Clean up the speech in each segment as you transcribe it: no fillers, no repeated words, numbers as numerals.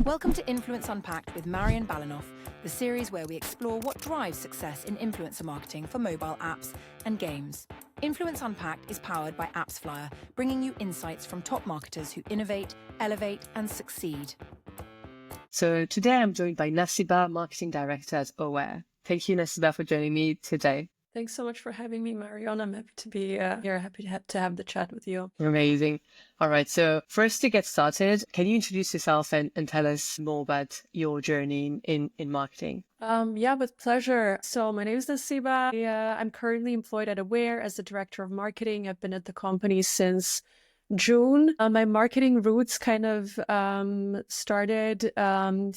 Welcome to Influence Unpacked with Marion, the series where we explore what drives success in influencer marketing for mobile apps and games. Influence Unpacked is powered by AppsFlyer, bringing you insights from top marketers who innovate, elevate, and succeed. So today I'm joined by Nasiba, Marketing Director at Aware. Thank you, Nasiba, for joining me today. Thanks so much for having me, Marion. I'm happy to be here, happy to have the chat with you. Amazing. All right. So first, to get started, can you introduce yourself and tell us more about your journey in marketing? Yeah, with pleasure. So my name is Nasiba. I'm currently employed at Aware as the Director of Marketing. I've been at the company since June. My marketing roots kind of started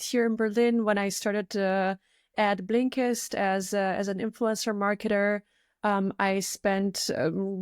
here in Berlin when I started at Blinkist as an influencer marketer. I spent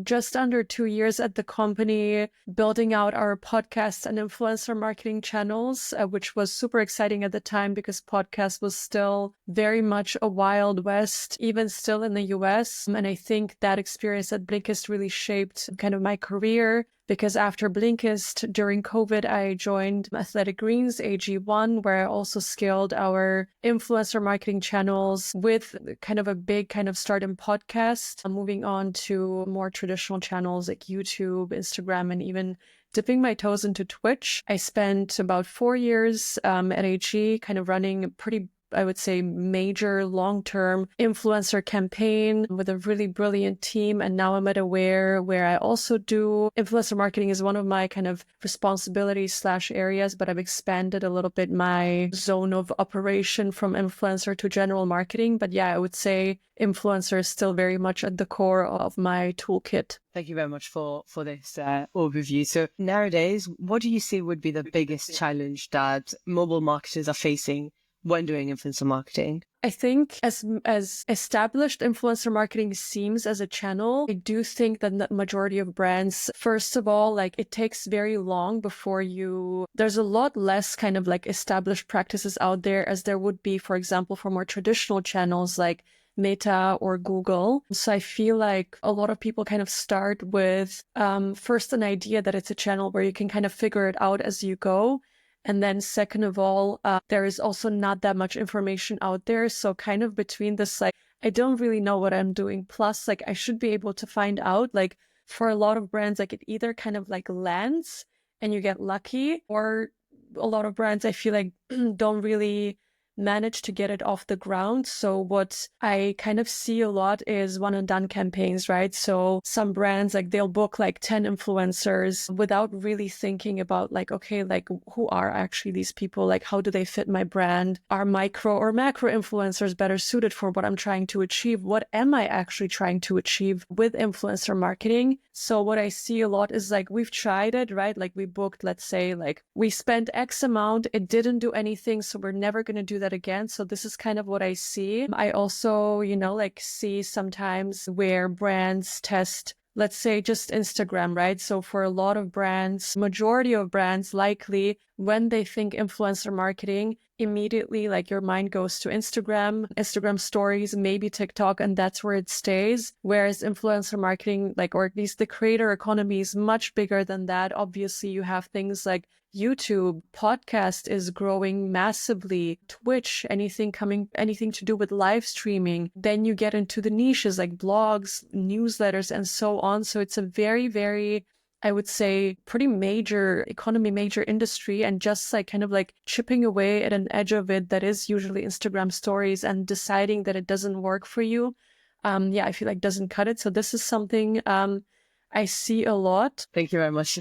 just under 2 years at the company building out our podcast and influencer marketing channels, which was super exciting at the time because podcast was still very much a wild west, even still in the US. And I think that experience at Blinkist really shaped kind of my career, because after Blinkist, during COVID, I joined Athletic Greens, AG1, where I also scaled our influencer marketing channels with kind of a big kind of start in podcast, moving on to more traditional channels like YouTube, Instagram, and even dipping my toes into Twitch. I spent about 4 years at AG, kind of running a pretty, I would say, major long-term influencer campaign with a really brilliant team. And now I'm at Aware, where I also do influencer marketing is one of my kind of responsibilities / areas, but I've expanded a little bit my zone of operation from influencer to general marketing. But yeah, I would say influencer is still very much at the core of my toolkit. Thank you very much for this overview. So nowadays, what do you see would be the biggest challenge that mobile marketers are facing when doing influencer marketing? I think as established influencer marketing seems as a channel, I do think that the majority of brands, first of all, like it takes very long before there's a lot less kind of like established practices out there as there would be, for example, for more traditional channels like Meta or Google. So I feel like a lot of people kind of start with first an idea that it's a channel where you can kind of figure it out as you go. And then second of all, there is also not that much information out there. So kind of between this, like, I don't really know what I'm doing. Plus, like, I should be able to find out, like, for a lot of brands, like it either kind of like lands and you get lucky, or a lot of brands, I feel like don't really manage to get it off the ground. So what I kind of see a lot is one and done campaigns, right? So some brands, like they'll book like 10 influencers without really thinking about like, okay, like who are actually these people? Like, how do they fit my brand? Are micro or macro influencers better suited for what I'm trying to achieve? What am I actually trying to achieve with influencer marketing? So what I see a lot is like, we've tried it, right? Like we booked, let's say like we spent X amount, it didn't do anything. So we're never going to do that again. So this is kind of what I see. I also, like see sometimes where brands test, let's say just Instagram, right? So for a lot of brands, majority of brands likely when they think influencer marketing, immediately like your mind goes to Instagram stories, maybe TikTok, and that's where it stays. Whereas influencer marketing, like, or at least the creator economy is much bigger than that. Obviously you have things like YouTube, podcast is growing massively, Twitch, anything to do with live streaming. Then you get into the niches like blogs, newsletters, and so on. So it's a very, very, I would say, pretty major economy, major industry, and just like kind of like chipping away at an edge of it that is usually Instagram stories and deciding that it doesn't work for you. I feel like doesn't cut it. So this is something I see a lot. Thank you very much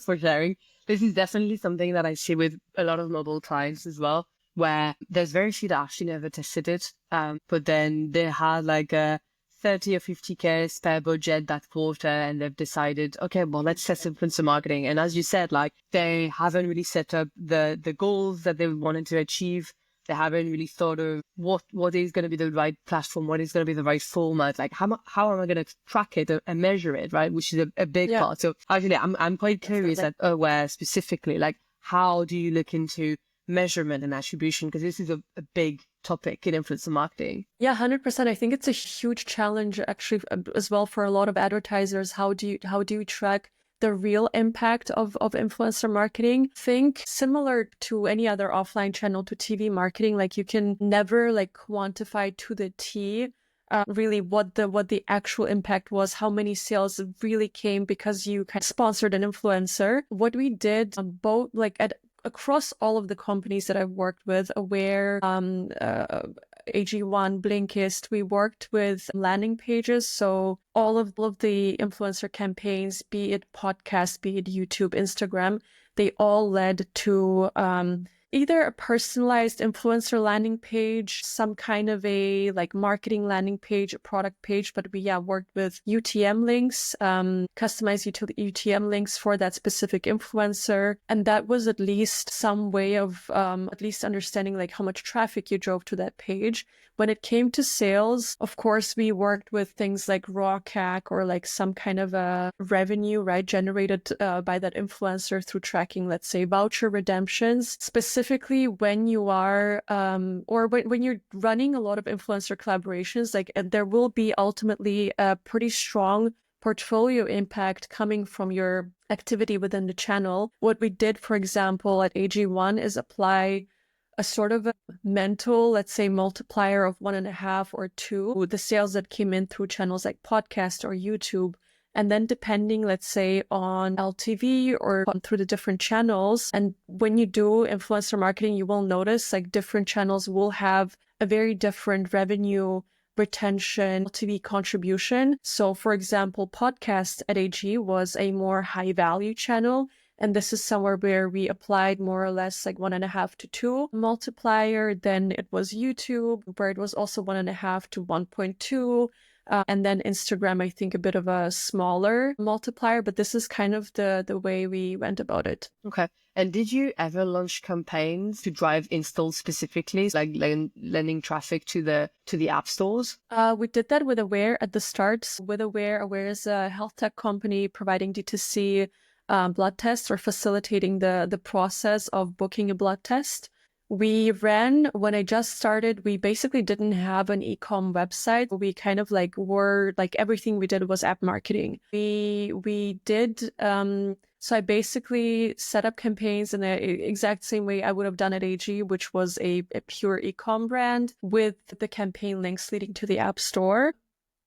for sharing. This is definitely something that I see with a lot of mobile clients as well, where there's very few that actually never tested it. But then they had like a 30 or 50K spare budget that quarter, and they've decided, okay, well, let's test influencer marketing. And as you said, like they haven't really set up the goals that they wanted to achieve. They haven't really thought of what is going to be the right platform, what is going to be the right format, like how am I going to track it and measure it, right? Which is a big part. So actually, I'm quite curious at Aware specifically, like how do you look into measurement and attribution? Because this is a big topic in influencer marketing. Yeah, 100%. I think it's a huge challenge actually as well for a lot of advertisers. How do you track the real impact of influencer marketing. Think similar to any other offline channel to TV marketing, like you can never like quantify to the T really what the actual impact was, how many sales really came because you kind of sponsored an influencer. What we did both like across all of the companies that I've worked with, Aware, AG1, Blinkist, we worked with landing pages. So all of the influencer campaigns, be it podcast, be it YouTube, Instagram, they all led to either a personalized influencer landing page, some kind of a like marketing landing page, a product page, but we worked with UTM links, customized UTM links for that specific influencer. And that was at least some way of at least understanding like how much traffic you drove to that page. When it came to sales, of course, we worked with things like raw CAC or like some kind of a revenue, right, generated by that influencer through tracking, let's say, voucher redemptions. Specifically, when you are or when you're running a lot of influencer collaborations, like there will be ultimately a pretty strong portfolio impact coming from your activity within the channel. What we did, for example, at AG1 is apply a sort of a mental, let's say, multiplier of 1.5 or 2, the sales that came in through channels like podcast or YouTube. And then depending, let's say, on LTV or through the different channels. And when you do influencer marketing, you will notice like different channels will have a very different revenue retention, LTV contribution. So for example, podcast at AG was a more high value channel. And this is somewhere where we applied more or less like 1.5 to 2 multiplier. Then it was YouTube, where it was also 1.5 to 1.2. And then Instagram, I think a bit of a smaller multiplier, but this is kind of the way we went about it. Okay. And did you ever launch campaigns to drive installs specifically, like lending traffic to the app stores? We did that with Aware at the start. With Aware is a health tech company providing D2C blood tests or facilitating the process of booking a blood test. We ran, when I just started, we basically didn't have an eComm website. We kind of like were like everything we did was app marketing. We did, so I basically set up campaigns in the exact same way I would have done at AG, which was a pure eComm brand with the campaign links leading to the app store.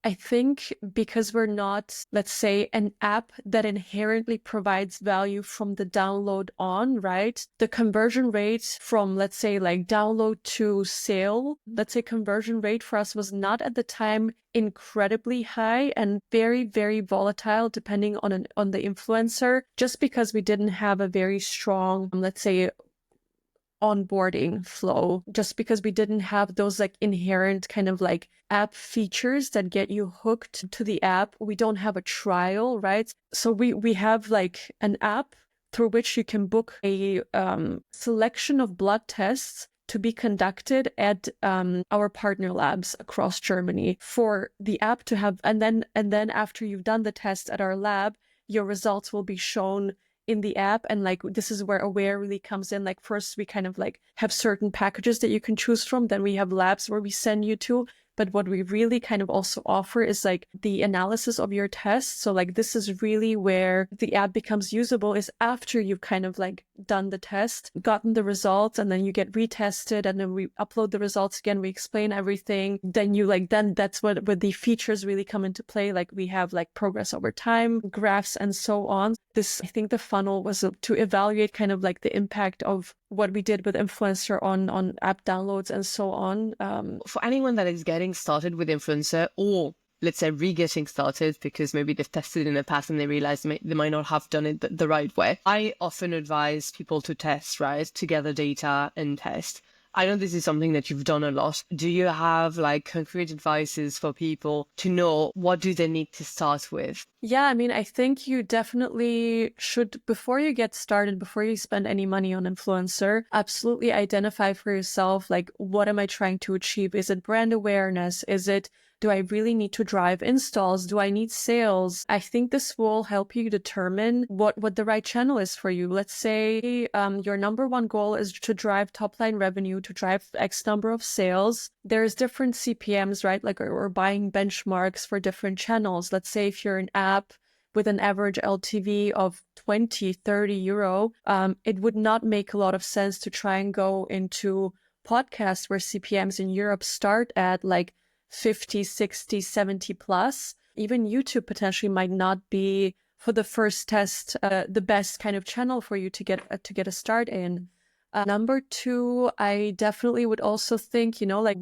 I think because we're not, let's say, an app that inherently provides value from the download on, right? The conversion rate from, let's say, like download to sale, let's say conversion rate for us was not at the time incredibly high and very, very volatile depending on the influencer, just because we didn't have a very strong, let's say, onboarding flow, just because we didn't have those like inherent kind of like app features that get you hooked to the app. We don't have a trial, right? So we have like an app through which you can book a selection of blood tests to be conducted at our partner labs across Germany for the app to have, and then after you've done the test at our lab, your results will be shown in the app. And like this is where Aware really comes in. Like first we kind of like have certain packages that you can choose from, then we have labs where we send you to. But what we really kind of also offer is like the analysis of your tests. So like this is really where the app becomes usable, is after you've kind of like done the test, gotten the results, and then you get retested, and then we upload the results again, we explain everything. Then that's where the features really come into play. Like we have like progress over time, graphs, and so on. This, I think the funnel was to evaluate kind of like the impact of what we did with influencer on app downloads and so on. For anyone that is getting started with influencer, or let's say re-getting started because maybe they've tested in the past and they realize they might not have done it the right way, I often advise people to test, right? To gather data and test. I know this is something that you've done a lot. Do you have like concrete advices for people to know what do they need to start with? Yeah, I mean, I think you definitely should, before you get started, before you spend any money on influencer, absolutely identify for yourself, like, what am I trying to achieve? Is it brand awareness? Do I really need to drive installs? Do I need sales? I think this will help you determine what the right channel is for you. Let's say your number one goal is to drive top line revenue, to drive X number of sales. There's different CPMs, right? Like, or buying benchmarks for different channels. Let's say if you're an app with an average LTV of 20, 30 euro, it would not make a lot of sense to try and go into podcasts where CPMs in Europe start at like 50, 60, 70 plus. Even YouTube potentially might not be, for the first test, the best kind of channel for you to get a start in. Number two, I definitely would also think, like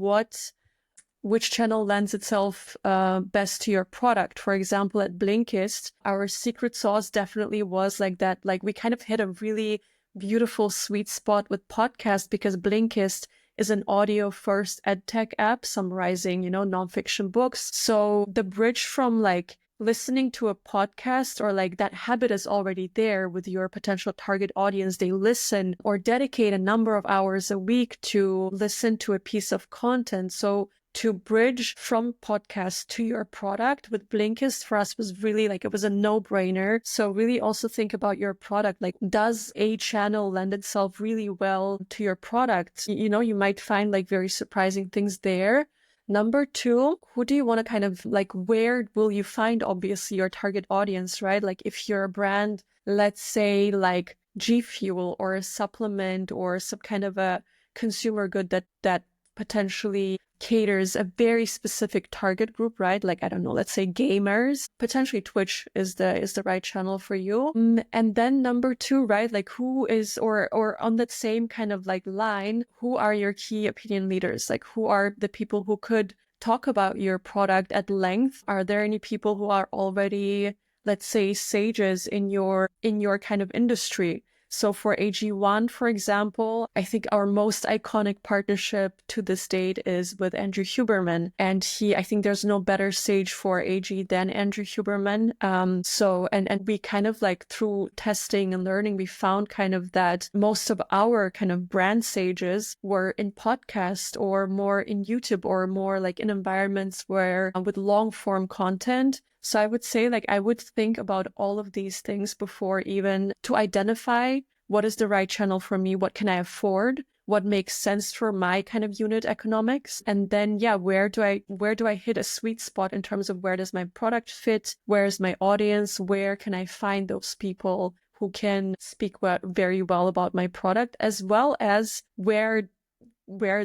which channel lends itself best to your product. For example, at Blinkist, our secret sauce definitely was like that. Like we kind of hit a really beautiful sweet spot with podcast because Blinkist is an audio first edtech app summarizing, nonfiction books. So the bridge from like listening to a podcast or like that habit is already there with your potential target audience. They listen or dedicate a number of hours a week to listen to a piece of content. So to bridge from podcast to your product with Blinkist for us was really like, it was a no-brainer. So really also think about your product. Like, does a channel lend itself really well to your product? You might find like very surprising things there. Number two, who do you want to kind of like, where will you find obviously your target audience, right? Like if you're a brand, let's say like G Fuel or a supplement or some kind of a consumer good that potentially caters a very specific target group, right? Like, I don't know, let's say gamers, potentially Twitch is the right channel for you. And then number two, right? Like who is, or on that same kind of like line, who are your key opinion leaders? Like who are the people who could talk about your product at length? Are there any people who are already, let's say, sages in your kind of industry? So for AG1, for example, I think our most iconic partnership to this date is with Andrew Huberman. And I think there's no better sage for AG than Andrew Huberman. And we kind of like through testing and learning, we found kind of that most of our kind of brand sages were in podcast or more in YouTube or more like in environments where with long form content. So I would say like I would think about all of these things before even to identify what is the right channel for me, what can I afford, what makes sense for my kind of unit economics, and then where do I hit a sweet spot in terms of where does my product fit, where is my audience, where can I find those people who can speak very well about my product, as well as where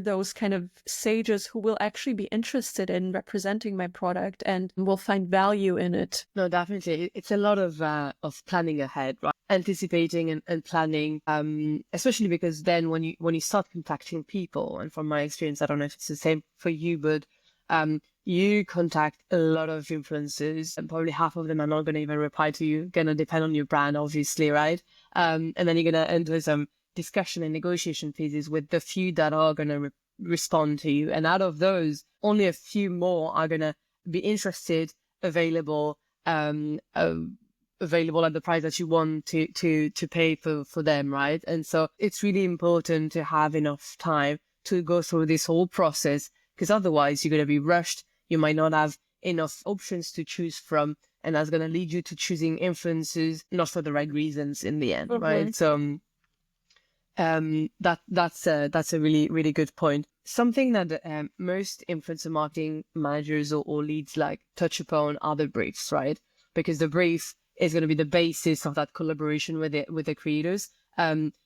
those kind of sages who will actually be interested in representing my product and will find value in it. No, definitely. It's a lot of planning ahead, right? Anticipating and planning, especially because then when you start contacting people, and from my experience, I don't know if it's the same for you, but you contact a lot of influencers and probably half of them are not going to even reply to you. Going to depend on your brand, obviously, right? And then you're going to enter some discussion and negotiation phases with the few that are going to respond to you. And out of those, only a few more are going to be interested, available at the price that you want to pay for them, right? And so it's really important to have enough time to go through this whole process, because otherwise you're going to be rushed. You might not have enough options to choose from, and that's going to lead you to choosing influencers not for the right reasons in the end, right? So that's a really, really good point. Something that most influencer marketing managers or leads like touch upon are the briefs, right? Because the brief is going to be the basis of that collaboration with the creators.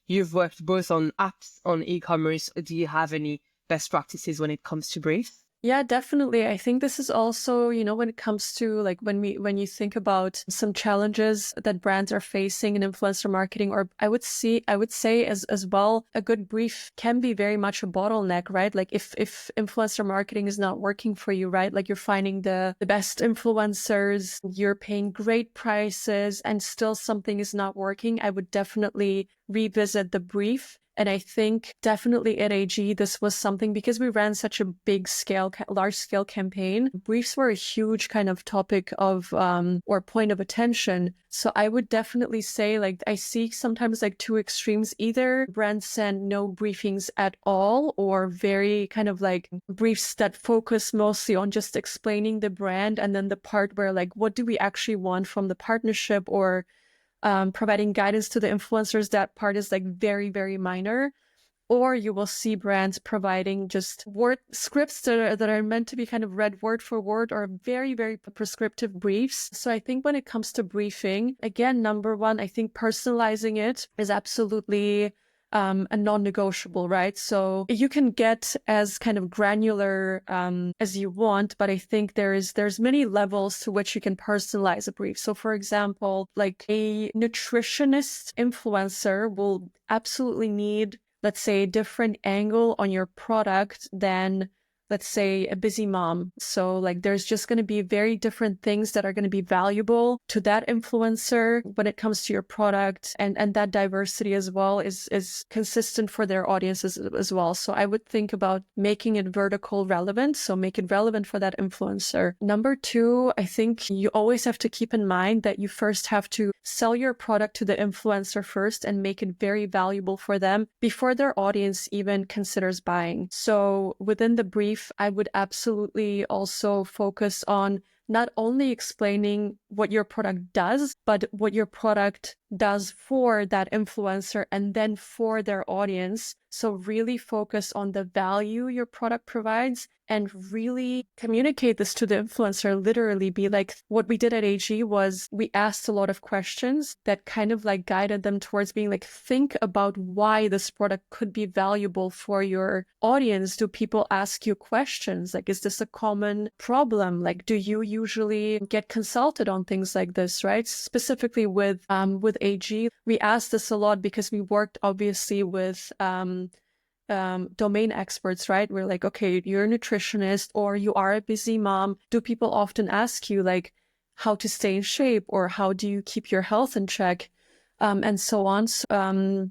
You've worked both on apps, on e-commerce. Do you have any best practices when it comes to briefs? Yeah, definitely. I think this is also, when it comes to like when you think about some challenges that brands are facing in influencer marketing, or I would say as well, a good brief can be very much a bottleneck, right? Like if influencer marketing is not working for you, right? Like you're finding the best influencers, you're paying great prices and still something is not working, I would definitely revisit the brief. And I think definitely at AG, this was something because we ran such a large scale campaign. Briefs were a huge kind of topic of, or point of attention. So I would definitely say like, I see sometimes like two extremes, either brands send no briefings at all, or very kind of like briefs that focus mostly on just explaining the brand. And then the part where like, what do we actually want from the partnership, or providing guidance to the influencers, that part is like very, very minor. or you will see brands providing just word scripts that are meant to be kind of read word for word, or very, very prescriptive briefs. So I think when it comes to briefing, again, number one, I think personalizing it is absolutely a non-negotiable, right? So you can get as kind of granular as you want, but I think there's many levels to which you can personalize a brief. So for example, like a nutritionist influencer will absolutely need, let's say, a different angle on your product than, let's say, a busy mom. So like there's just going to be very different things that are going to be valuable to that influencer when it comes to your product, and that diversity as well is consistent for their audiences as well. So I would think about making it vertical relevant. So make it relevant for that influencer. Number two, I think you always have to keep in mind that you first have to sell your product to the influencer first and make it very valuable for them before their audience even considers buying. So within the brief, I would absolutely also focus on not only explaining what your product does, but what your product does for that influencer and then for their audience. So really focus on the value your product provides and really communicate this to the influencer. Literally be like, what we did at AG was we asked a lot of questions that kind of like guided them towards being like, think about why this product could be valuable for your audience. Do people ask you questions? Like, is this a common problem? Like, do you usually get consulted on things like this, right? Specifically with AG, we asked this a lot because we worked obviously with domain experts, right? We're like, okay, you're a nutritionist or you are a busy mom. Do people often ask you like how to stay in shape or how do you keep your health in check, and so on? So,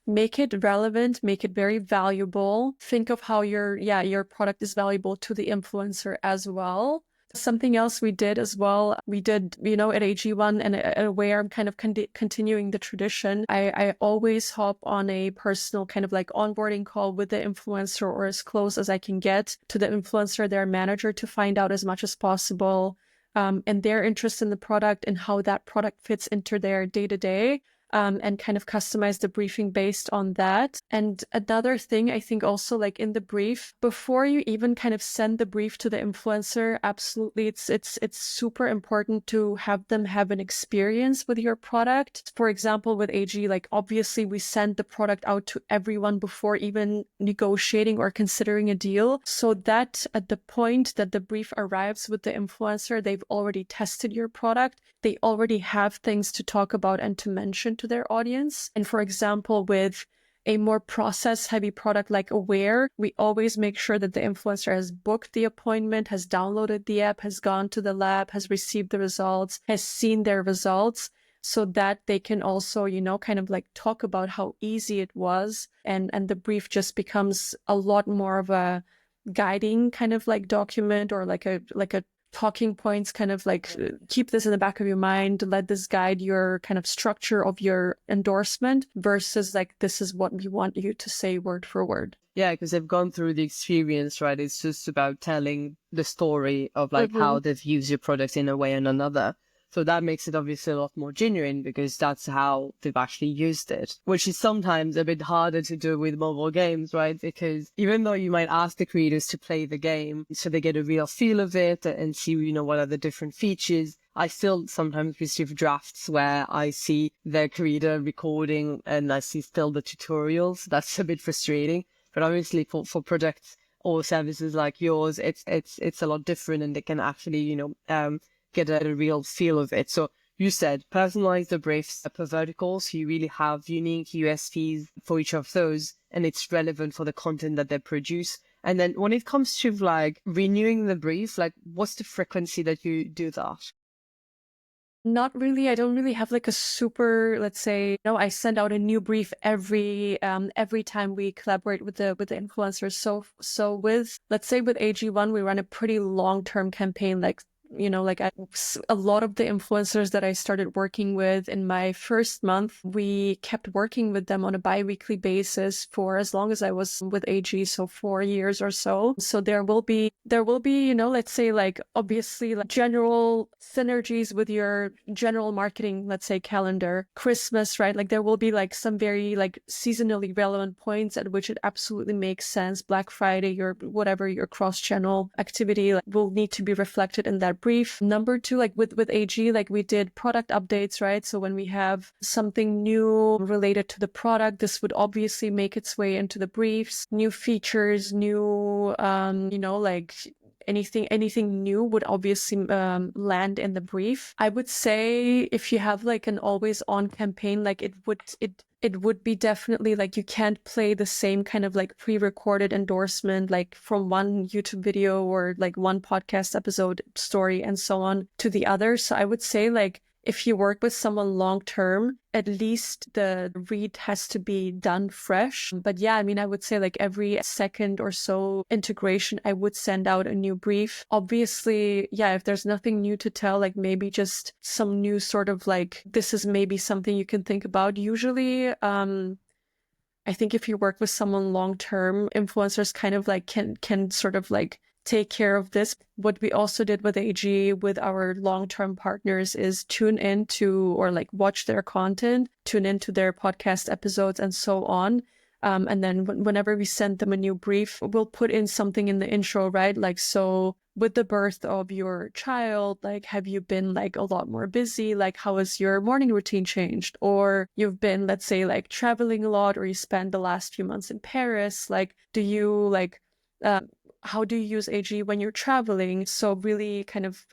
make it relevant, make it very valuable. Think of how your product is valuable to the influencer as well. Something else we did as well, we did, at AG1 and where I'm kind of continuing the tradition, I always hop on a personal kind of like onboarding call with the influencer or as close as I can get to the influencer, their manager, to find out as much as possible and their interest in the product and how that product fits into their day-to-day. And kind of customize the briefing based on that. And another thing, I think also like in the brief, before you even kind of send the brief to the influencer, absolutely, it's super important to have them have an experience with your product. For example, with AG, like obviously we send the product out to everyone before even negotiating or considering a deal, so that at the point that the brief arrives with the influencer, they've already tested your product. They already have things to talk about and to mention to their audience. And for example, with a more process-heavy product like Aware, we always make sure that the influencer has booked the appointment, has downloaded the app, has gone to the lab, has received the results, has seen their results, so that they can also, kind of like talk about how easy it was. And the brief just becomes a lot more of a guiding kind of like document, or like a talking points, kind of like keep this in the back of your mind, let this guide your kind of structure of your endorsement, versus like, this is what we want you to say word for word. Yeah, because they've gone through the experience, right? It's just about telling the story of like how they've used your product in a way and another. So that makes it obviously a lot more genuine, because that's how they've actually used it, which is sometimes a bit harder to do with mobile games, right? Because even though you might ask the creators to play the game so they get a real feel of it and see, what are the different features, I still sometimes receive drafts where I see the creator recording and I see still the tutorials. That's a bit frustrating. But obviously for products or services like yours, it's a lot different, and they can actually, get a real feel of it. So you said personalize the briefs per vertical, so you really have unique USPs for each of those, and it's relevant for the content that they produce. And then when it comes to like renewing the brief, like what's the frequency that you do that? Not really. I don't really have like a super, let's say, I send out a new brief every time we collaborate with the influencers. So with, let's say with AG1, we run a pretty long-term campaign, like like a lot of the influencers that I started working with in my first month, we kept working with them on a bi-weekly basis for as long as I was with AG, so 4 years or so. So there will be, let's say like obviously like general synergies with your general marketing, let's say calendar, Christmas, right? Like there will be like some very like seasonally relevant points at which it absolutely makes sense. Black Friday, your whatever your cross-channel activity like, will need to be reflected in that brief. Number two, like with AG, like we did product updates, right? So when we have something new related to the product, this would obviously make its way into the briefs. New features, new, like anything new would obviously land in the brief. I would say if you have like an always on campaign, like it would be definitely like you can't play the same kind of like pre-recorded endorsement like from one YouTube video or like one podcast episode story and so on to the other. So I would say like if you work with someone long term, at least the read has to be done fresh. But yeah, I mean, I would say like every second or so integration, I would send out a new brief. Obviously, yeah, if there's nothing new to tell, like maybe just some new sort of like, this is maybe something you can think about. Usually, I think if you work with someone long term, influencers kind of like can sort of like take care of this. What we also did with AG with our long-term partners is tune into or like watch their content, tune into their podcast episodes and so on. And then whenever we send them a new brief, we'll put in something in the intro, right? Like, so with the birth of your child, like, have you been like a lot more busy? Like, how has your morning routine changed? Or you've been, let's say, like traveling a lot, or you spent the last few months in Paris. Like, do you like, how do you use AG when you're traveling? So really kind of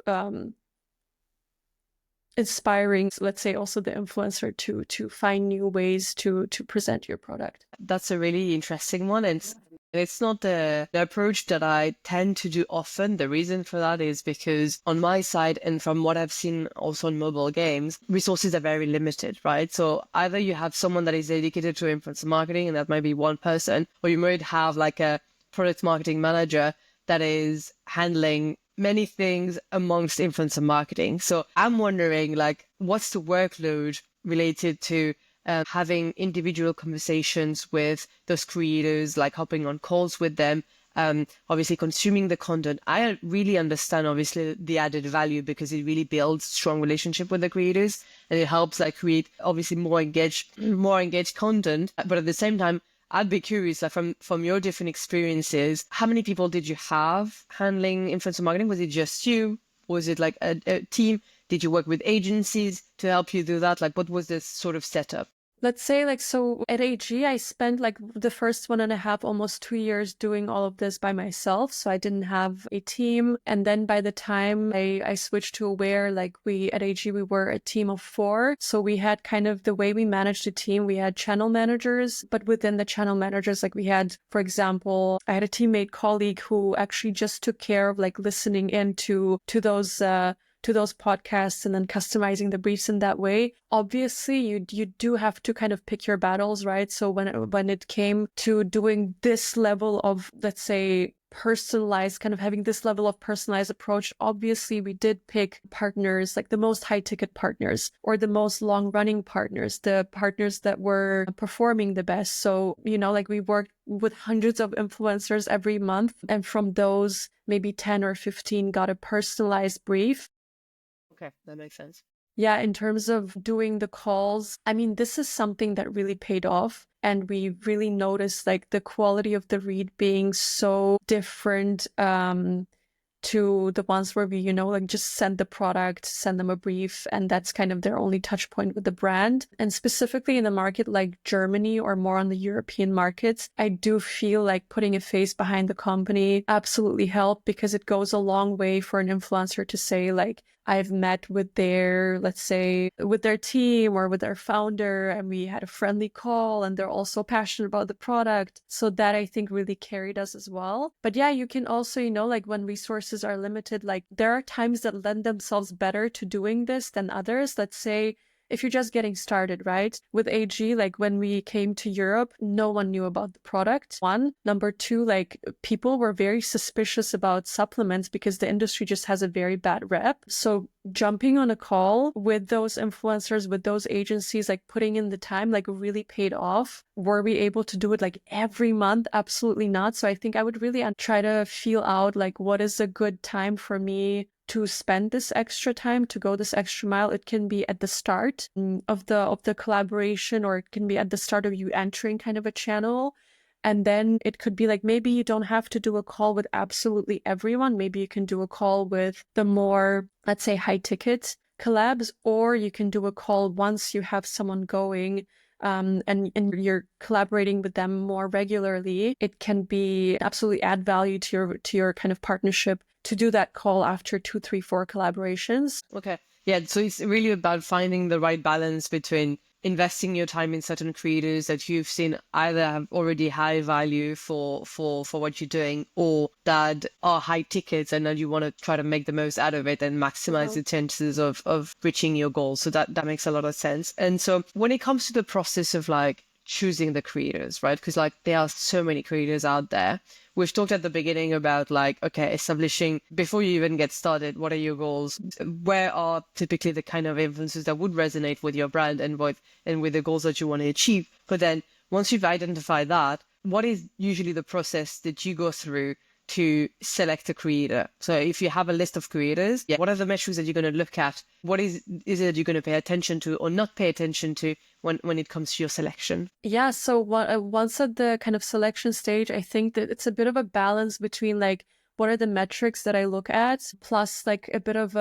inspiring, let's say, also the influencer to find new ways to present your product. That's a really interesting one. And it's not the approach that I tend to do often. The reason for that is because on my side, and from what I've seen also in mobile games, resources are very limited, right? So either you have someone that is dedicated to influencer marketing, and that might be one person, or you might have like a product marketing manager that is handling many things amongst influencer marketing. So I'm wondering, like, what's the workload related to having individual conversations with those creators, like hopping on calls with them, obviously consuming the content. I really understand, obviously, the added value because it really builds strong relationship with the creators, and it helps like create obviously more engaged content. But at the same time, I'd be curious, like from your different experiences, how many people did you have handling influencer marketing? Was it just you? Was it like a team? Did you work with agencies to help you do that? Like, what was this sort of setup? Let's say like, so at AG, I spent like the first 1.5, almost 2 years doing all of this by myself. So I didn't have a team. And then by the time I switched to Aware, like at AG, we were a team of 4. So we had kind of the way we managed the team, we had channel managers, but within the channel managers, like we had, for example, I had a teammate colleague who actually just took care of like listening in to those podcasts and then customizing the briefs in that way. Obviously, you do have to kind of pick your battles, right? So when it came to doing this level of, let's say, personalized, kind of having this level of personalized approach, obviously we did pick partners, like the most high ticket partners or the most long running partners, the partners that were performing the best. So, like we worked with hundreds of influencers every month. And from those, maybe 10 or 15 got a personalized brief. Okay, that makes sense. Yeah, in terms of doing the calls, I mean, this is something that really paid off. And we really noticed like the quality of the read being so different to the ones where we, like just send the product, send them a brief, and that's kind of their only touch point with the brand. And specifically in a market like Germany or more on the European markets, I do feel like putting a face behind the company absolutely helped, because it goes a long way for an influencer to say like, I've met with their, let's say, with their team or with their founder, and we had a friendly call, and they're also passionate about the product. So that I think really carried us as well. But yeah, you can also, like when resources are limited, like there are times that lend themselves better to doing this than others. Let's say if you're just getting started, right? With AG, like when we came to Europe, no one knew about the product. One. Number two, like people were very suspicious about supplements because the industry just has a very bad rep. So jumping on a call with those influencers, with those agencies, like putting in the time, like really paid off. Were we able to do it like every month? Absolutely not. So I think I would really try to feel out like what is a good time for me to spend this extra time, to go this extra mile. It can be at the start of the collaboration, or it can be at the start of you entering kind of a channel. And then it could be like, maybe you don't have to do a call with absolutely everyone. Maybe you can do a call with the more, let's say, high ticket collabs, or you can do a call once you have someone going and you're collaborating with them more regularly. It can be absolutely add value to your kind of partnership to do that call after 2, 3, 4 collaborations. Okay. Yeah. So it's really about finding the right balance between investing your time in certain creators that you've seen either have already high value for what you're doing, or that are high tickets and then you want to try to make the most out of it and maximize the chances of reaching your goals. So that makes a lot of sense. And so when it comes to the process of like choosing the creators, right? Because like there are so many creators out there. We've talked at the beginning about like, okay, establishing before you even get started, what are your goals? Where are typically the kind of influencers that would resonate with your brand and with the goals that you want to achieve? But then once you've identified that, what is usually the process that you go through to select a creator? So if you have a list of creators, what are the metrics that you're going to look at? What is it you're going to pay attention to or not pay attention to when it comes to your selection? Yeah, so once at the kind of selection stage, I think that it's a bit of a balance between like, what are the metrics that I look at, plus like a bit of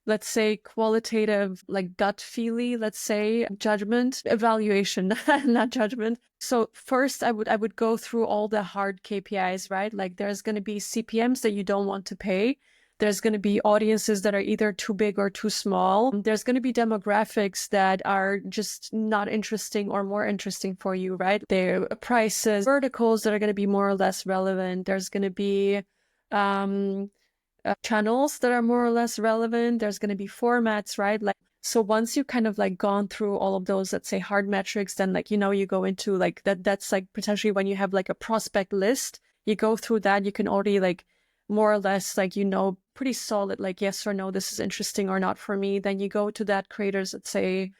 let's say qualitative, like gut feely, let's say judgment, evaluation, not judgment. So first I would go through all the hard KPIs, right? Like there's going to be CPMs that you don't want to pay. There's going to be audiences that are either too big or too small. There's going to be demographics that are just not interesting or more interesting for you, right? There are prices, verticals that are going to be more or less relevant. There's going to be channels that are more or less relevant. There's going to be formats, right? Like, so once you kind of like gone through all of those, let's say hard metrics, then like, you go into like that's like potentially when you have like a prospect list, you go through that, you can already like more or less like, pretty solid, like yes or no, this is interesting or not for me. Then you go to that creator's, let's say,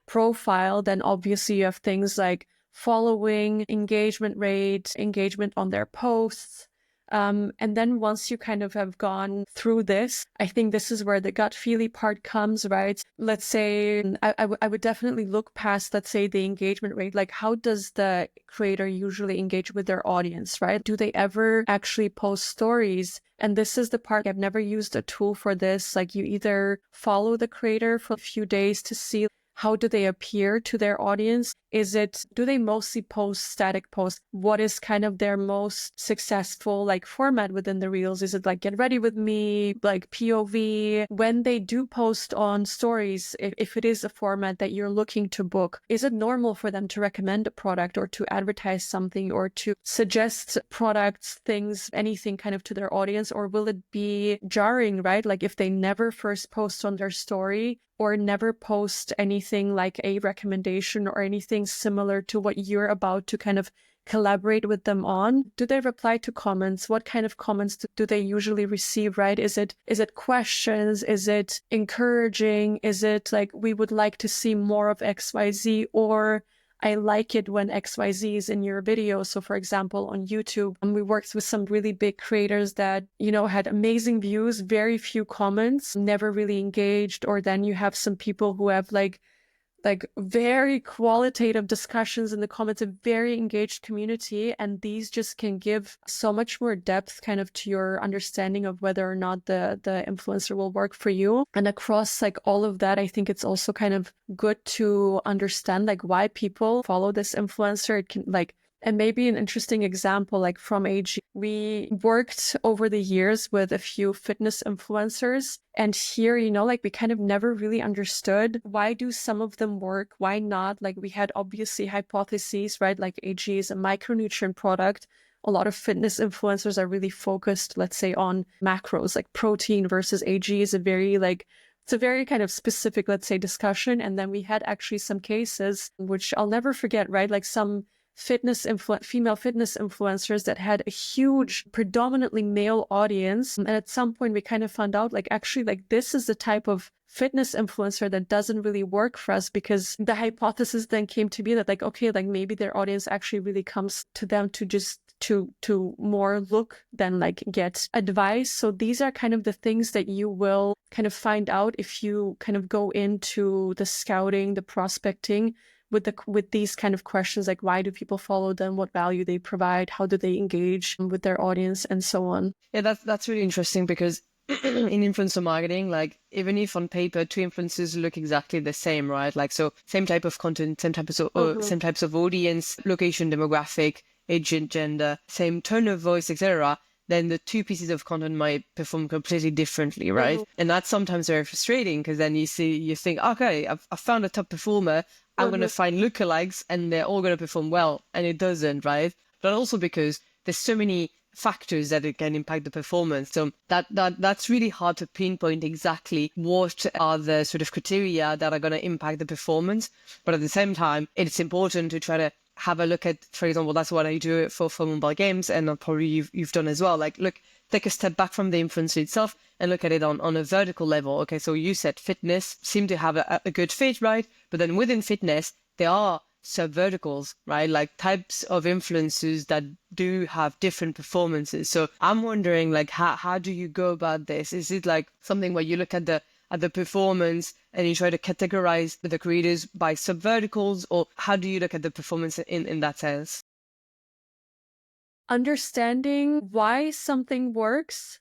profile. Then obviously you have things like following, engagement rate, engagement on their posts. And then once you kind of have gone through this, I think this is where the gut feely part comes, right? Let's say I would definitely look past, let's say, the engagement rate. Like, how does the creator usually engage with their audience, right? Do they ever actually post stories? And this is the part, I've never used a tool for this. Like, you either follow the creator for a few days to see how do they appear to their audience? Do they mostly post static posts? What is kind of their most successful like format within the reels? Is it like get ready with me, like POV? When they do post on stories, if it is a format that you're looking to book, is it normal for them to recommend a product or to advertise something or to suggest products, things, anything kind of to their audience? Or will it be jarring, right? Like if they never first post on their story or never post anything like a recommendation or anything similar to what you're about to kind of collaborate with them on? Do they reply to comments? What kind of comments do they usually receive, right? Is it questions? Is it encouraging? Is it like, we would like to see more of XYZ, or I like it when XYZ is in your video? So for example, on YouTube, we worked with some really big creators that, had amazing views, very few comments, never really engaged. Or then you have some people who have like very qualitative discussions in the comments, a very engaged community. And these just can give so much more depth kind of to your understanding of whether or not the influencer will work for you. And across like all of that, I think it's also kind of good to understand like why people follow this influencer. It can like, and maybe an interesting example, like from AG, we worked over the years with a few fitness influencers. And here, like we kind of never really understood, why do some of them work? Why not? Like we had obviously hypotheses, right? Like AG is a micronutrient product. A lot of fitness influencers are really focused, let's say, on macros, like protein, versus AG is a very like it's a very kind of specific, let's say, discussion. And then we had actually some cases, which I'll never forget, right? Like some female fitness influencers that had a huge, predominantly male audience. And at some point we kind of found out like, actually, like this is the type of fitness influencer that doesn't really work for us, because the hypothesis then came to be that like, okay, like maybe their audience actually really comes to them to just to more look than like get advice. So these are kind of the things that you will kind of find out if you kind of go into the scouting, the prospecting with these kind of questions, like why do people follow them, what value they provide, how do they engage with their audience, and so on. Yeah, that's really interesting, because in influencer marketing, like even if on paper two influencers look exactly the same, right? Like, so same type of content, same types of audience, location, demographic, age and gender, same tone of voice, etc., then the two pieces of content might perform completely differently, right? And that's sometimes very frustrating, because then you think, okay, I've found a top performer, I'm going to find lookalikes and they're all going to perform well, and it doesn't, right? But also because there's so many factors that it can impact the performance. So that's really hard to pinpoint exactly what are the sort of criteria that are going to impact the performance. But at the same time, it's important to try to have a look at, for example, that's what I do for mobile games, and probably you've done as well. Like, look, take a step back from the influencer itself and look at it on a vertical level. Okay, so you said fitness seem to have a good fit, right? But then within fitness, there are sub-verticals, right? Like types of influencers that do have different performances. So I'm wondering, like, how do you go about this? Is it like something where you look at the performance and you try to categorize the creators by sub-verticals, or how do you look at the performance in that sense? Understanding why something works,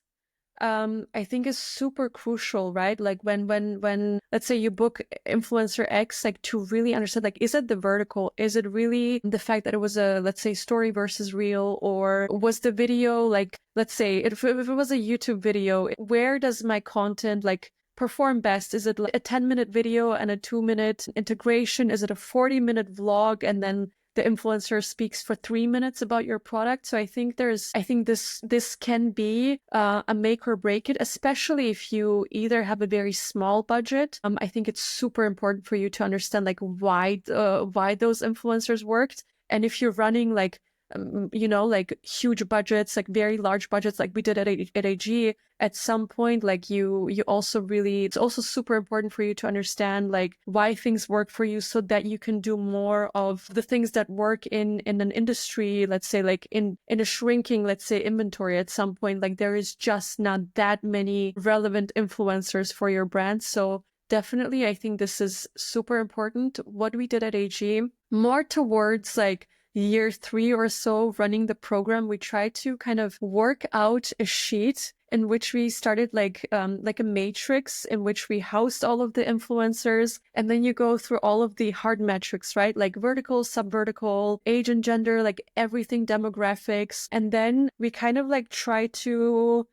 I think is super crucial, right? Like when let's say you book influencer X, like to really understand, like, is it the vertical? Is it really the fact that it was a, let's say, story versus reel, or was the video, like, let's say if it was a YouTube video, where does my content like perform best? Is it like a 10-minute video and a 2-minute integration? Is it a 40-minute vlog and then the influencer speaks for 3 minutes about your product? So I think this can be a make or break it, especially if you either have a very small budget. I think it's super important for you to understand like why those influencers worked. And if you're running like like huge budgets, like very large budgets, like we did at AG, at some point, like you also really, it's also super important for you to understand like why things work for you, so that you can do more of the things that work in an industry, let's say like in a shrinking, let's say, inventory. At some point, like there is just not that many relevant influencers for your brand. So definitely, I think this is super important. What we did at AG, more towards like year 3 or so running the program, we tried to kind of work out a sheet in which we started like a matrix in which we housed all of the influencers, and then you go through all of the hard metrics, right? Like vertical, sub-vertical, age and gender, like everything, demographics. And then we kind of like try to,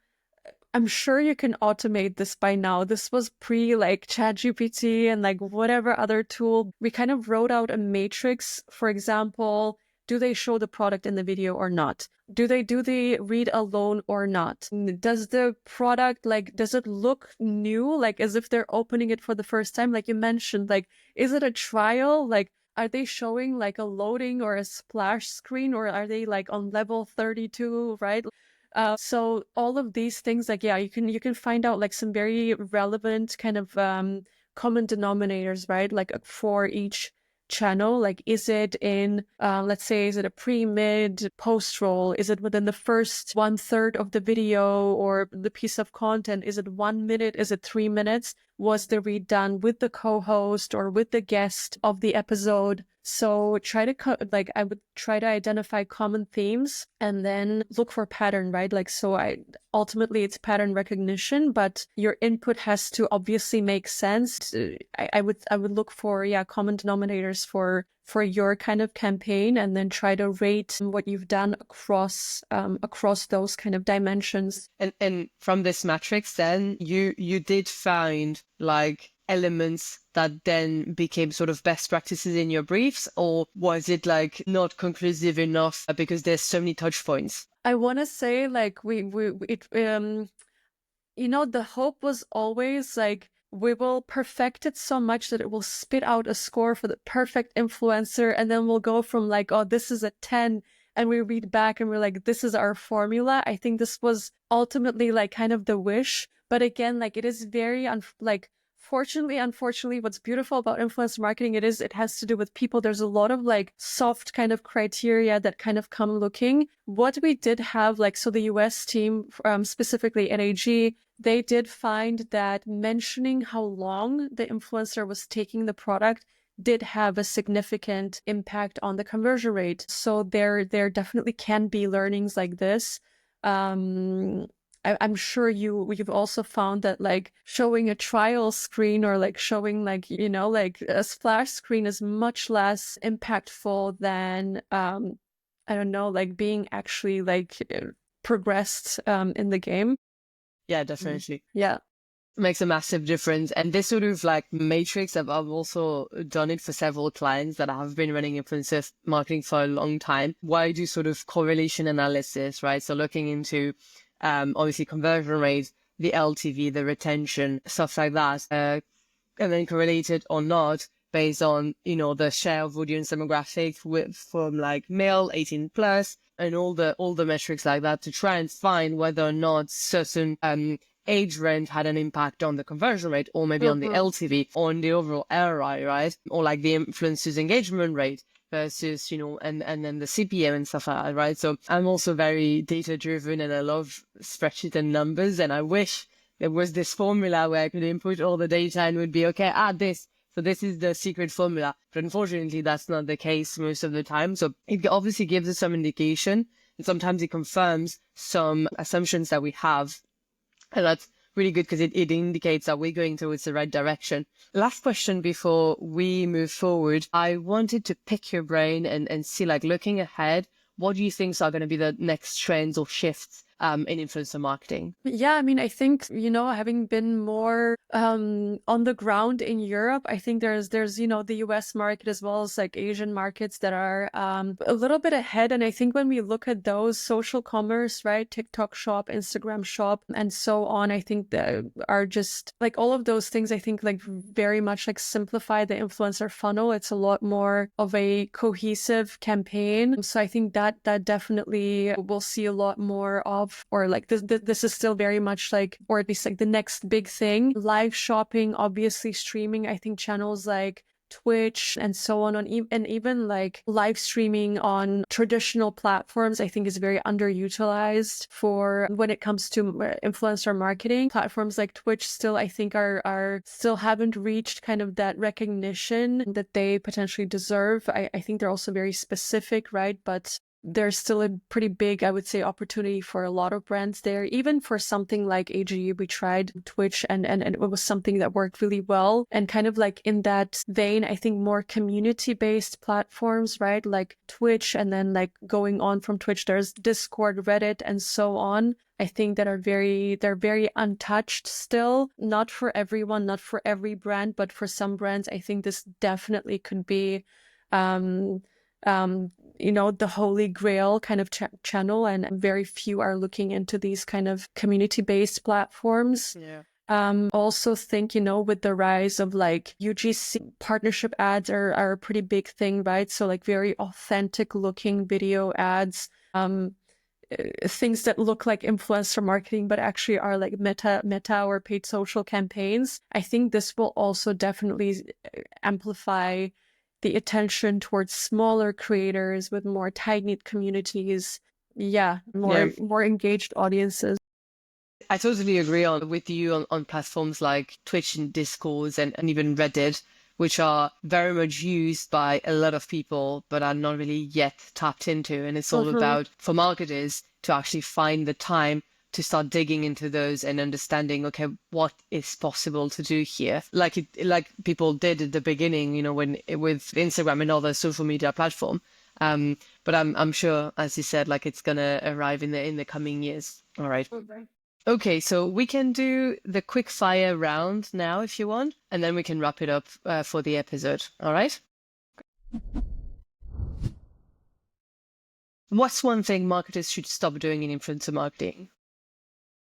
I'm sure you can automate this by now. This was pre like ChatGPT and like whatever other tool. We kind of wrote out a matrix. For example, do they show the product in the video or not? Do they do the read alone or not? Does the product, like, does it look new? Like as if they're opening it for the first time? Like you mentioned, like, is it a trial? Like, are they showing like a loading or a splash screen, or are they like on level 32, right? So all of these things, like, yeah, you can find out like some very relevant kind of common denominators, right? Like for each channel, like, is it in, let's say, is it a pre, mid, post roll? Is it within the first 1/3 of the video or the piece of content? Is it 1 minute? Is it 3 minutes? Was the read done with the co-host or with the guest of the episode? So try to I would try to identify common themes and then look for pattern, right? Like, so ultimately it's pattern recognition, but your input has to obviously make sense. I would look for, common denominators for your kind of campaign, and then try to rate what you've done across those kind of dimensions. And from this matrix, then you did find like elements that then became sort of best practices in your briefs, or was it like not conclusive enough because there's so many touch points? I want to say like the hope was always like we will perfect it so much that it will spit out a score for the perfect influencer. And then we'll go from like, oh, this is a 10. And we read back and we're like, this is our formula. I think this was ultimately like kind of the wish. But again, like it is very, fortunately, unfortunately, what's beautiful about influencer marketing, it has to do with people. There's a lot of like soft kind of criteria that kind of come looking. What we did have, like, so the US team, specifically at AG, they did find that mentioning how long the influencer was taking the product did have a significant impact on the conversion rate. So there definitely can be learnings like this. I'm sure you've also found that like showing a trial screen or like showing like, like a splash screen is much less impactful than, I don't know, like being actually like progressed in the game. Yeah, definitely. Yeah. Makes a massive difference. And this sort of like matrix, I've also done it for several clients that have been running influencer marketing for a long time, where I do sort of correlation analysis, right? So looking into obviously conversion rates, the LTV, the retention, stuff like that, and then correlated or not based on, the share of audience demographic from like male 18 plus and all the metrics like that to try and find whether or not certain age range had an impact on the conversion rate or maybe on the LTV or on the overall ROI, right? Or like the influencer's engagement rate versus, and then the CPM and stuff like that, right? So I'm also very data driven and I love spreadsheet and numbers. And I wish there was this formula where I could input all the data and would be, okay, add this. So this is the secret formula. But unfortunately, that's not the case most of the time. So it obviously gives us some indication. And sometimes it confirms some assumptions that we have. And that's really good because it indicates that we're going towards the right direction. Last question before we move forward. I wanted to pick your brain and see, like, looking ahead, what do you think are going to be the next trends or shifts in influencer marketing? Yeah, I mean, I think, having been more on the ground in Europe, I think there's the US market as well as like Asian markets that are a little bit ahead. And I think when we look at those social commerce, right, TikTok shop, Instagram shop, and so on, I think that are just like all of those things, I think like very much like simplify the influencer funnel. It's a lot more of a cohesive campaign. So I think that definitely we'll see a lot more of, or like this is still very much like, or at least like the next big thing. Live shopping, obviously streaming. I think channels like Twitch and so on, and even like live streaming on traditional platforms, I think is very underutilized for when it comes to influencer marketing. Platforms like Twitch still, I think, are still haven't reached kind of that recognition that they potentially deserve. I think they're also very specific, right? But there's still a pretty big, I would say, opportunity for a lot of brands there. Even for something like AG, we tried Twitch and it was something that worked really well. And kind of like in that vein, I think more community-based platforms, right? Like Twitch, and then like going on from Twitch, there's Discord, Reddit, and so on. I think that they're very untouched still. Not for everyone, not for every brand, but for some brands, I think this definitely could be the holy grail kind of channel, and very few are looking into these kind of community-based platforms. Yeah. Also think, with the rise of like UGC, partnership ads are a pretty big thing, right? So like very authentic looking video ads, things that look like influencer marketing, but actually are like meta or paid social campaigns. I think this will also definitely amplify the attention towards smaller creators with more tight-knit communities. Yeah, more engaged audiences. I totally agree with you on platforms like Twitch and Discord and even Reddit, which are very much used by a lot of people, but are not really yet tapped into. And it's all about, for marketers, to actually find the time to start digging into those and understanding, okay, what is possible to do here? Like people did at the beginning, with Instagram and other social media platform. But I'm sure, as you said, like it's gonna arrive in the coming years. All right. Okay, so we can do the quick fire round now if you want, and then we can wrap it up for the episode. All right. What's one thing marketers should stop doing in influencer marketing?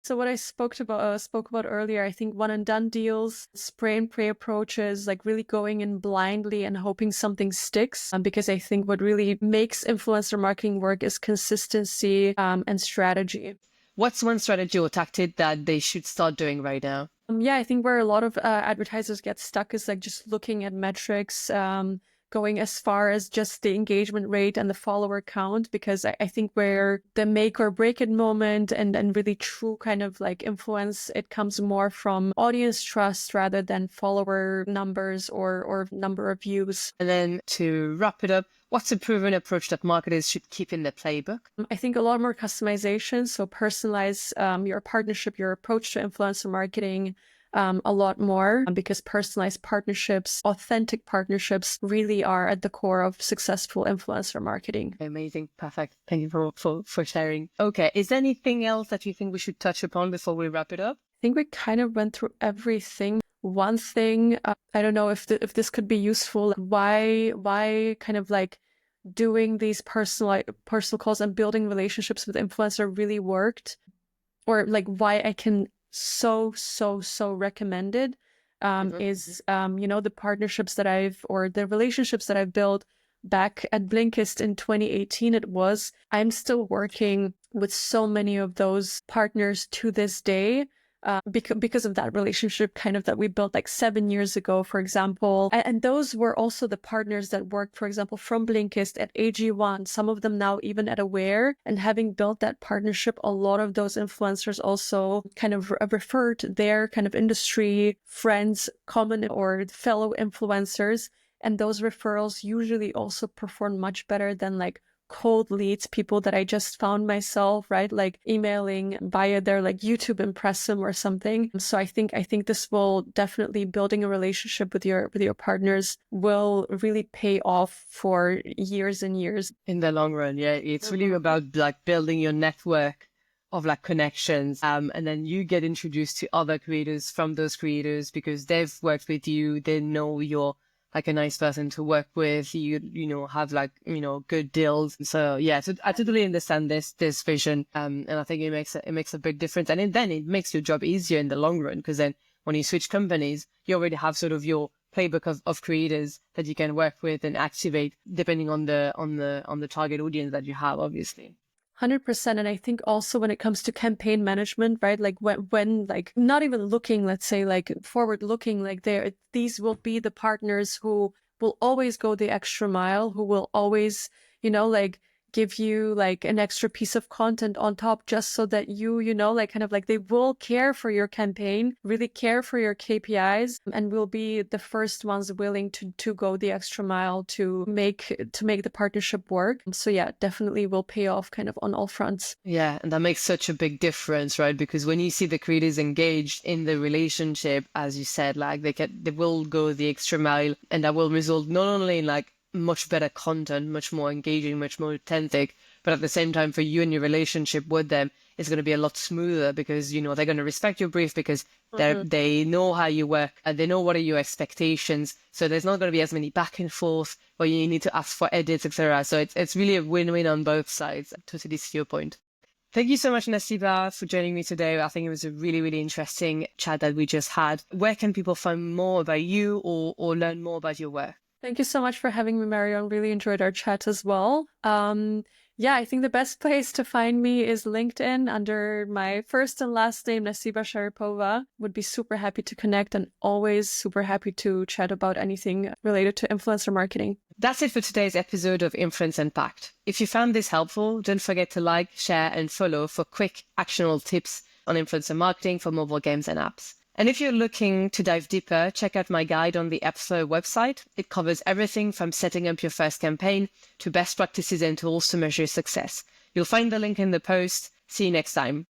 So what I spoke about earlier, I think one and done deals, spray and pray approaches, like really going in blindly and hoping something sticks. Because I think what really makes influencer marketing work is consistency and strategy. What's one strategy or tactic that they should start doing right now? Yeah, I think where a lot of advertisers get stuck is like just looking at metrics, going as far as just the engagement rate and the follower count, because I think where the make or break it moment and really true kind of like influence, it comes more from audience trust rather than follower numbers or number of views. And then to wrap it up, what's a proven approach that marketers should keep in their playbook? I think a lot more customization. So personalize your partnership, your approach to influencer marketing a lot more, because personalized partnerships, authentic partnerships really are at the core of successful influencer marketing. Amazing. Perfect. Thank you for sharing. Okay. Is there anything else that you think we should touch upon before we wrap it up? I think we kind of went through everything. One thing, I don't know if this could be useful. Why kind of like doing these personal calls and building relationships with influencer really worked, or like why I can so recommend it is the partnerships that the relationships that I've built back at Blinkist in 2018. I'm still working with so many of those partners to this day. Because of that relationship kind of that we built like 7 years ago, for example. And those were also the partners that worked, for example, from Blinkist at AG1, some of them now even at Aware. And having built that partnership, a lot of those influencers also kind of referred their kind of industry friends, common or fellow influencers. And those referrals usually also perform much better than like cold leads, people that I just found myself, right? Like emailing via their like YouTube impressum or something. So I think this will definitely, building a relationship with your partners will really pay off for years and years. In the long run, yeah. It's really about like building your network of like connections. And then you get introduced to other creators from those creators because they've worked with you. They know you're like a nice person to work with, you have like, good deals. So yeah, so I totally understand this vision. And I think it makes a big difference. And then it makes your job easier in the long run, because then when you switch companies, you already have sort of your playbook of creators that you can work with and activate depending on the target audience that you have, obviously. 100%. And I think also when it comes to campaign management, right? Like when like not even looking, let's say like forward looking, like these will be the partners who will always go the extra mile, who will always, like give you like an extra piece of content on top just so that like kind of like they will care for your campaign, really care for your KPIs, and will be the first ones willing to go the extra mile to make the partnership work. So yeah, definitely will pay off kind of on all fronts. Yeah, and that makes such a big difference, right? Because when you see the creators engaged in the relationship, as you said, like they will go the extra mile, and that will result not only in like much better content, much more engaging, much more authentic, but at the same time for you and your relationship with them, it's going to be a lot smoother because, they're going to respect your brief because they know how you work and they know what are your expectations. So there's not going to be as many back and forth where you need to ask for edits, etc. So it's really a win-win on both sides. Totally to your point. Thank you so much, Nasiba, for joining me today. I think it was a really, really interesting chat that we just had. Where can people find more about you or learn more about your work? Thank you so much for having me, Marion. Really enjoyed our chat as well. I think the best place to find me is LinkedIn under my first and last name, Nasiba Sharipova. Would be super happy to connect and always super happy to chat about anything related to influencer marketing. That's it for today's episode of Influence Unpacked. If you found this helpful, don't forget to like, share, and follow for quick, actionable tips on influencer marketing for mobile games and apps. And if you're looking to dive deeper, check out my guide on the AppsFlyer website. It covers everything from setting up your first campaign to best practices and tools to measure success. You'll find the link in the post. See you next time.